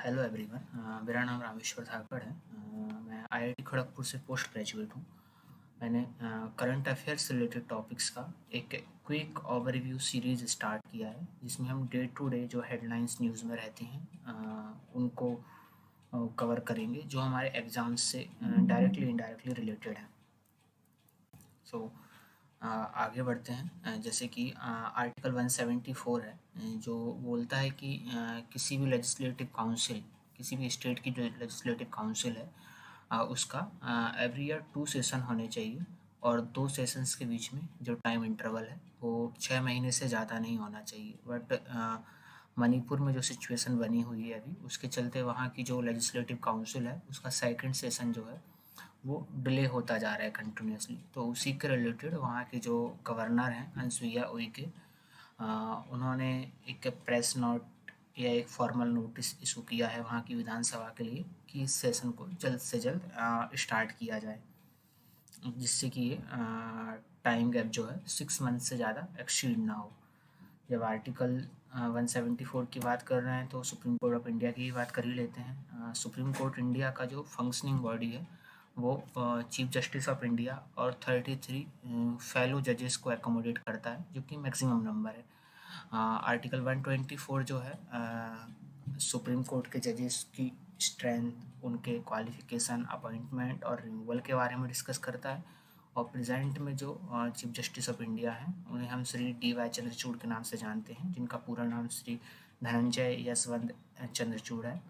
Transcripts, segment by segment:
Hello everyone. मेरा नाम रामेश्वर धाकड़ है। मैं आईआईटी खड़गपुर से पोस्ट ग्रेजुएट हूँ। मैंने करंट अफेयर्स से रिलेटेड टॉपिक्स का एक क्विक ओवरव्यू सीरीज स्टार्ट किया है, जिसमें हम डे टू डे जो हेडलाइंस न्यूज़ में रहती हैं उनको कवर करेंगे, जो हमारे एग्ज़ाम्स से डायरेक्टली इनडायरेक्टली रिलेटेड हैं। सो आगे बढ़ते हैं। जैसे कि आर्टिकल 174 है, जो बोलता है कि किसी भी लेजिस्लेटिव काउंसिल, किसी भी स्टेट की जो लेजिस्लेटिव काउंसिल है, उसका एवरी ईयर 2 सेशन होने चाहिए, और 2 सेशंस के बीच में जो टाइम इंटरवल है वो 6 महीने से ज़्यादा नहीं होना चाहिए। बट मणिपुर में जो सिचुएशन बनी हुई है अभी, उसके चलते वहाँ की जो लेजिस्लेटिव काउंसिल है उसका सेकंड सेशन जो है वो डिले होता जा रहा है कंटिन्यूसली। तो उसी के रिलेटेड वहाँ के जो गवर्नर हैं अनसुईया उइके, उन्होंने एक प्रेस नोट या एक फॉर्मल नोटिस इशू किया है वहाँ की विधानसभा के लिए कि इस सेशन को जल्द से जल्द स्टार्ट किया जाए, जिससे कि ये टाइम गैप जो है 6 मंथ से ज़्यादा एक्सीड ना हो। जब आर्टिकल 174 की बात कर रहे हैं तो सुप्रीम कोर्ट ऑफ इंडिया की ही बात कर ही लेते हैं। सुप्रीम कोर्ट इंडिया का जो फंक्शनिंग बॉडी है वो चीफ जस्टिस ऑफ इंडिया और 33 फेलो जजेस को एकोमोडेट करता है, जो कि मैक्सिमम नंबर है। आर्टिकल 124 जो है सुप्रीम कोर्ट के जजेस की स्ट्रेंथ, उनके क्वालिफिकेशन, अपॉइंटमेंट और रिमूवल के बारे में डिस्कस करता है। और प्रेजेंट में जो चीफ जस्टिस ऑफ इंडिया हैं उन्हें हम श्री डी वाई चंद्रचूड़ के नाम से जानते हैं, जिनका पूरा नाम श्री धनंजय यशवंत चंद्रचूड़ है।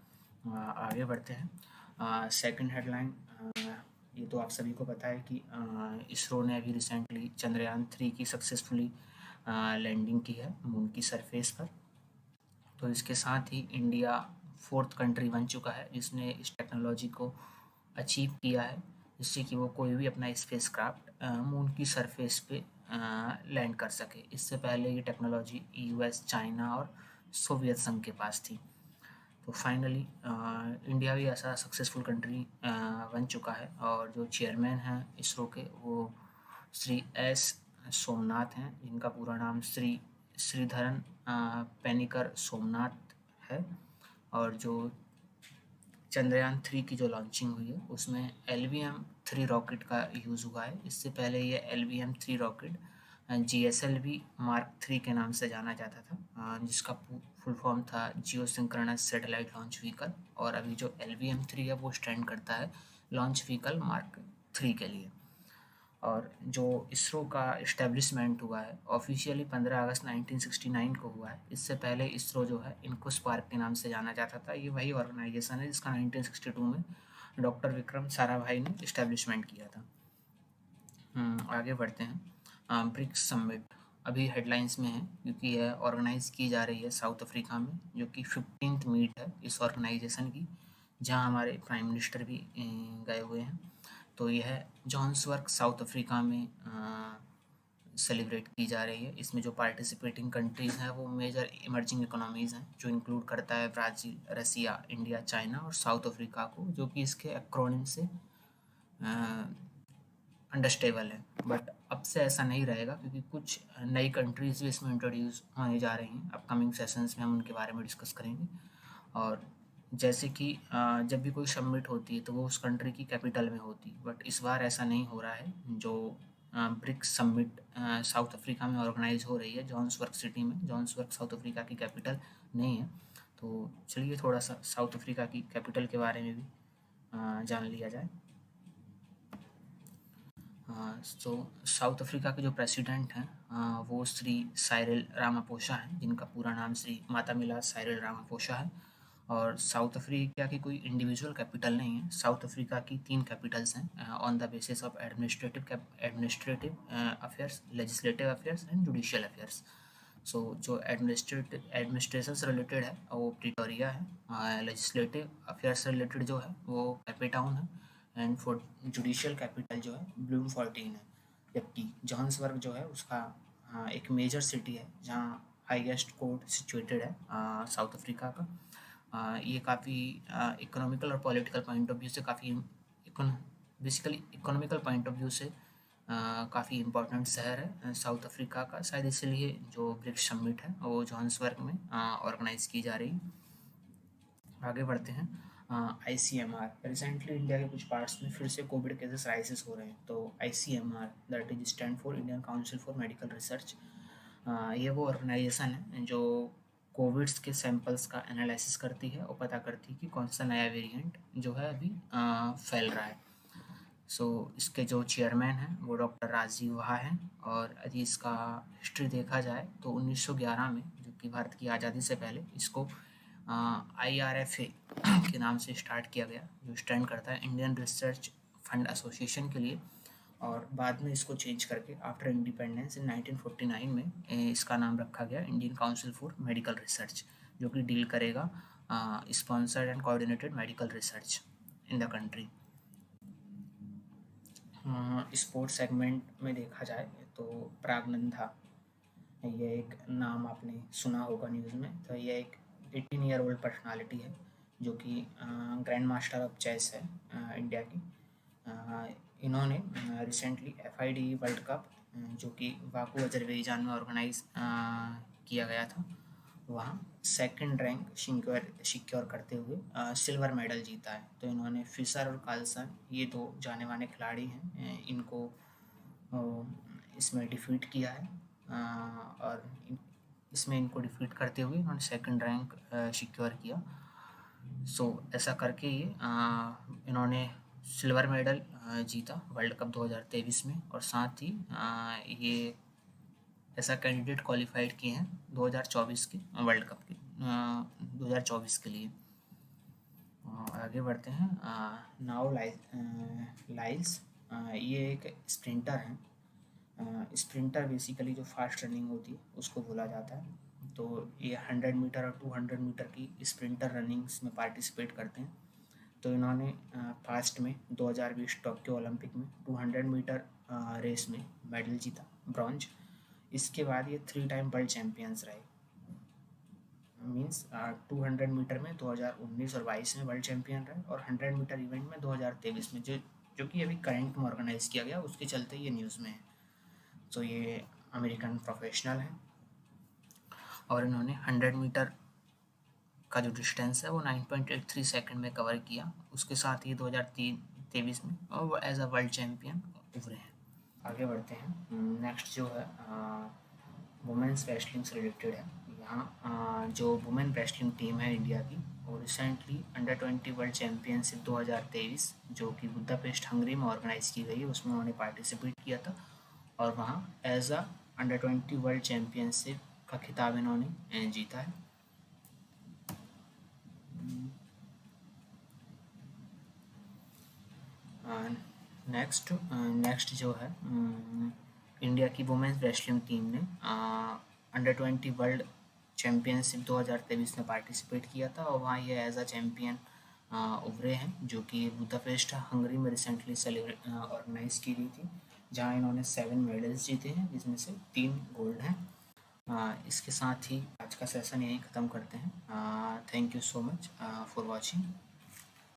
आगे बढ़ते हैं। सेकंड हेडलाइन, ये तो आप सभी को पता है कि इसरो ने अभी रिसेंटली चंद्रयान 3 की सक्सेसफुली लैंडिंग की है मून की सरफेस पर। तो इसके साथ ही इंडिया 4th कंट्री बन चुका है जिसने इस टेक्नोलॉजी को अचीव किया है, जिससे कि वो कोई भी अपना स्पेस क्राफ्ट मून की सरफेस पे लैंड कर सके। इससे पहले ये टेक्नोलॉजी यूएस, चाइना और सोवियत संघ के पास थी। तो फाइनली इंडिया भी ऐसा सक्सेसफुल कंट्री बन चुका है, और जो चेयरमैन हैं इसरो के वो श्री एस सोमनाथ हैं, जिनका पूरा नाम श्री श्रीधरन पेनिकर सोमनाथ है। और जो चंद्रयान 3 की जो लॉन्चिंग हुई है उसमें LVM-3 रॉकेट का यूज़ हुआ है। इससे पहले ये LVM-3 रॉकेट GSLV मार्क 3 के नाम से जाना जाता था, जिसका फुल फॉर्म था जियो सिंक्रोनस सैटेलाइट लॉन्च व्हीकल। और अभी जो LVM-3 है वो स्टैंड करता है लॉन्च व्हीकल मार्क 3 के लिए। और जो इसरो का इस्टेब्लिशमेंट हुआ है ऑफिशियली 15 अगस्त 1969 को हुआ है। इससे पहले इसरो जो है इनको स्पार्क के नाम से जाना जाता था। ये वही ऑर्गेनाइजेशन है जिसका 1962 में डॉक्टर विक्रम साराभाई ने इस्टेब्लिशमेंट किया था। आगे बढ़ते हैं। ब्रिक्स समिट अभी हेडलाइंस में है क्योंकि यह ऑर्गेनाइज की जा रही है साउथ अफ्रीका में, जो कि 15th मीट है इस ऑर्गेनाइजेशन की, जहां हमारे प्राइम मिनिस्टर भी गए हुए हैं। तो यह जोहान्सबर्ग साउथ अफ्रीका में सेलिब्रेट की जा रही है। इसमें जो पार्टिसिपेटिंग कंट्रीज़ हैं वो मेजर इमर्जिंग इकोनॉमीज़ हैं, जो इंक्लूड करता है ब्राज़ील, रसिया, इंडिया, चाइना और साउथ अफ्रीका को, जो कि इसके एक्रोनिम से अंडरस्टेबल है। बट अब से ऐसा नहीं रहेगा क्योंकि कुछ नई कंट्रीज़ भी इसमें इंट्रोड्यूस होने जा रही हैं। अपकमिंग सेशंस में हम उनके बारे में डिस्कस करेंगे। और जैसे कि जब भी कोई समिट होती है तो वो उस कंट्री की कैपिटल में होती है, बट इस बार ऐसा नहीं हो रहा है। जो ब्रिक्स समिट साउथ अफ्रीका में ऑर्गेनाइज हो रही है जोहान्सबर्ग सिटी में। जोहान्सबर्ग साउथ अफ्रीका की कैपिटल नहीं है। तो चलिए थोड़ा सा साउथ अफ्रीका की कैपिटल के बारे में भी जान लिया जाए। तो साउथ अफ्रीका के जो प्रेसिडेंट हैं वो श्री साइरिल रामापोसा हैं, जिनका पूरा नाम श्री मातामिला साइरिल रामापोसा है। और साउथ अफ्रीका की कोई इंडिविजुअल कैपिटल नहीं है। साउथ अफ्रीका की 3 कैपिटल्स हैं on the basis of administrative affairs, legislative affairs and judicial affairs. So जो एडमिनिस्ट्रेशन से रिलेटेड है वो प्रिटोरिया है, लेजिस्लेटिव अफेयर्स से रिलेटेड जो है वो कैपे टाउन है, एंड फॉर जुडिशियल कैपिटल जो है ब्लूमफोर्टिन है। जबकि जोहान्सबर्ग जो है उसका एक मेजर सिटी है जहाँ हाईएस्ट कोर्ट सिचुएटेड है साउथ अफ्रीका का। ये काफ़ी इकोनॉमिकल और पॉलिटिकल पॉइंट ऑफ व्यू से काफ़ी basically economical point of view से काफ़ी इम्पोर्टेंट शहर है साउथ अफ्रीका का। शायद इसलिए जो ब्रिक्स समिट है वो जोहान्सबर्ग में ऑर्गेनाइज की जा रही है। आगे बढ़ते हैं। ICMR, रिसेंटली इंडिया के कुछ पार्ट्स में फिर से कोविड केसेस राइजेस हो रहे हैं। तो ICMR that is stand for Indian council for medical research. ये वो ऑर्गेनाइजेशन है जो कोविड्स के सैंपल्स का एनालिसिस करती है और पता करती है कि कौन सा नया वेरिएंट जो है अभी फैल रहा है। इसके जो चेयरमैन हैं वो डॉक्टर राजीव वहा हैं। और यदि इसका हिस्ट्री देखा जाए तो 1911 में, जो कि भारत की आज़ादी से पहले, इसको IRFA के नाम से स्टार्ट किया गया, जो स्टैंड करता है इंडियन रिसर्च फंड एसोसिएशन के लिए। और बाद में इसको चेंज करके आफ्टर इंडिपेंडेंस इन 1949 में इसका नाम रखा गया Indian council for medical research, जो कि डील करेगा sponsored and coordinated medical research in the country. Sports segment में देखा जाए तो प्रागनंदा, ये एक नाम आपने सुना होगा न्यूज़ में। तो ये एक 18 ईयर ओल्ड पर्सनालिटी है जो कि ग्रैंड मास्टर ऑफ चेस है इंडिया की। इन्होंने रिसेंटली FIDE वर्ल्ड कप, जो कि बाकू अजरबैजान में ऑर्गेनाइज किया गया था, वहाँ सेकंड रैंक सिक्योर करते हुए सिल्वर मेडल जीता है। तो इन्होंने फिशर और कार्लसन, ये दो जाने माने खिलाड़ी हैं, इनको इसमें डिफीट किया है। और इसमें इनको डिफीट करते हुए इन्होंने सेकंड रैंक सिक्योर किया। ऐसा करके ये इन्होंने सिल्वर मेडल जीता वर्ल्ड कप 2023 में। और साथ ही ये ऐसा कैंडिडेट क्वालिफाइड किए हैं 2024 के वर्ल्ड कप के 2024 के लिए। आगे बढ़ते हैं। नाउ लाइल्स, ये एक स्प्रिंटर हैं। स्प्रिंटर बेसिकली जो फास्ट रनिंग होती है उसको बोला जाता है। तो ये 100 मीटर और 200 मीटर की स्प्रिंटर रनिंग्स में पार्टिसिपेट करते हैं। तो इन्होंने पास्ट में 2020 टोक्यो ओलंपिक में 200 मीटर रेस में मेडल जीता, ब्रॉन्ज। इसके बाद ये 3 टाइम वर्ल्ड चैम्पियंस रहे। मीन्स 200 मीटर में 2019 और 22 में वर्ल्ड चैम्पियन रहे, और 100 मीटर इवेंट में 2023 में, जो कि अभी करंट में ऑर्गेनाइज किया गया, उसके चलते ये न्यूज़ में है। तो ये अमेरिकन प्रोफेशनल हैं और इन्होंने 100 मीटर का जो डिस्टेंस है वो 9.83 सेकंड में कवर किया। उसके साथ ही 2023 में और वो एज अ वर्ल्ड चैम्पियन उभरे हैं। आगे बढ़ते हैं। नेक्स्ट जो है वुमेन्स रेसलिंग से रिलेटेड है। यहाँ जो वुमेन रेसलिंग टीम है इंडिया की, वो रिसेंटली अंडर-20 वर्ल्ड चैम्पियनशिप 2023, जो कि बुदापेस्ट हंगरी में ऑर्गेनाइज की गई है, उसमें उन्होंने पार्टिसिपेट किया था। और वहाँ एज अ अंडर-20 वर्ल्ड चैम्पियनशिप का खिताब इन्होंने जीता है। नेक्स्ट जो है इंडिया की वुमेन्स रेसलिंग टीम ने अंडर-20 वर्ल्ड चैम्पियनशिप 2023 में पार्टिसिपेट किया था, और वहाँ ये एज अ चैम्पियन उभरे हैं, जो कि बुदापेस्ट हंगरी में रिसेंटली ऑर्गेनाइज की गई थी, जहाँ इन्होंने 7 मेडल्स जीते हैं, जिसमें से 3 गोल्ड हैं। इसके साथ ही आज का सेशन यहीं ख़त्म करते हैं। Thank you so much for watching.